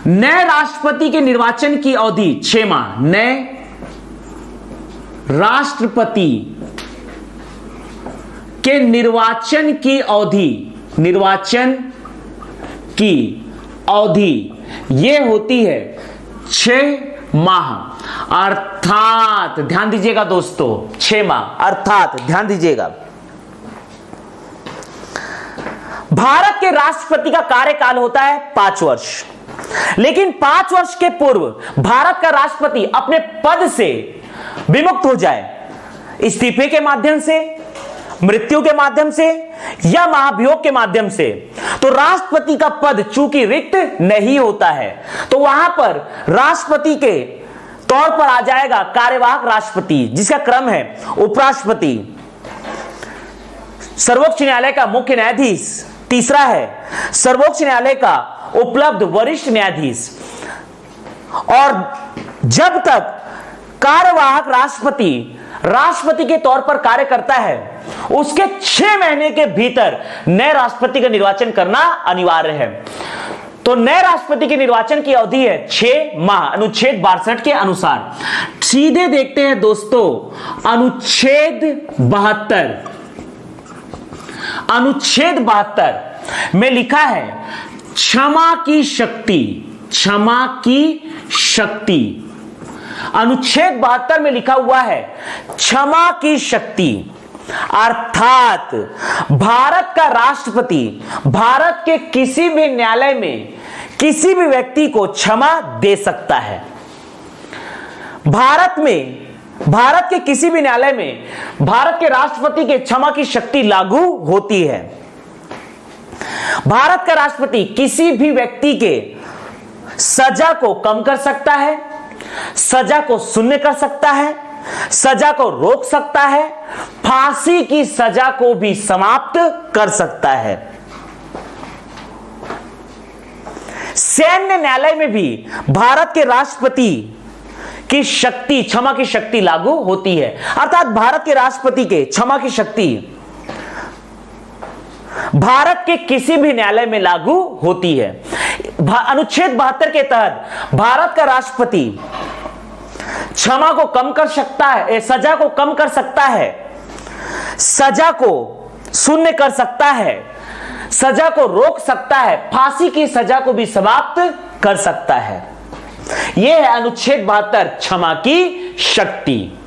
नए राष्ट्रपति के निर्वाचन की अवधि 6 माह। नए राष्ट्रपति के निर्वाचन की अवधि यह होती है 6 माह। अर्थात ध्यान दीजिएगा दोस्तों, 6 माह अर्थात ध्यान दीजिएगा, भारत के राष्ट्रपति का कार्यकाल होता है 5 वर्ष। लेकिन 5 वर्ष के पूर्व भारत का राष्ट्रपति अपने पद से विमुक्त हो जाए, इस्तीफे के माध्यम से, मृत्यु के माध्यम से या महाभियोग के माध्यम से, तो राष्ट्रपति का पद चूंकि रिक्त नहीं होता है, तो वहां पर राष्ट्रपति के तौर पर आ जाएगा कार्यवाहक राष्ट्रपति, जिसका क्रम है उपराष्ट्रपति, सर्वोच्च न्यायालय का मुख्य न्यायाधीश, तीसरा है सर्वोच्च न्यायालय का उपलब्ध वरिष्ठ न्यायाधीश। और जब तक कार्यवाहक राष्ट्रपति के तौर पर कार्य करता है, उसके 6 महीने के भीतर नए राष्ट्रपति का निर्वाचन करना अनिवार्य है। तो नए राष्ट्रपति के निर्वाचन की अवधि है 6 माह अनुच्छेद 62 के अनुसार। सीधे देखते हैं दोस्तों अनुच्छेद 72। अनुच्छेद 72 में लिखा है क्षमा की शक्ति। क्षमा की शक्ति अनुच्छेद 72 में लिखा हुआ है क्षमा की शक्ति। अर्थात भारत का राष्ट्रपति भारत के किसी भी न्यायालय में किसी भी व्यक्ति को क्षमा दे सकता है। भारत के किसी भी न्यायालय में भारत के राष्ट्रपति के क्षमा की शक्ति लागू होती है। भारत का राष्ट्रपति किसी भी व्यक्ति के सजा को कम कर सकता है, सजा को शून्य कर सकता है, सजा को रोक सकता है, फांसी की सजा को भी समाप्त कर सकता है। सैन्य न्यायालय में भी भारत के राष्ट्रपति की शक्ति, क्षमा की शक्ति लागू होती है। अर्थात भारत के राष्ट्रपति के क्षमा की शक्ति भारत के किसी भी न्यायालय में लागू होती है। अनुच्छेद 72 के तहत भारत का राष्ट्रपति क्षमा को कम कर सकता है, सजा को कम कर सकता है, सजा को शून्य कर सकता है, सजा को रोक सकता है, फांसी की सजा को भी समाप्त कर सकता है। यह है अनुच्छेद 72 क्षमा की शक्ति।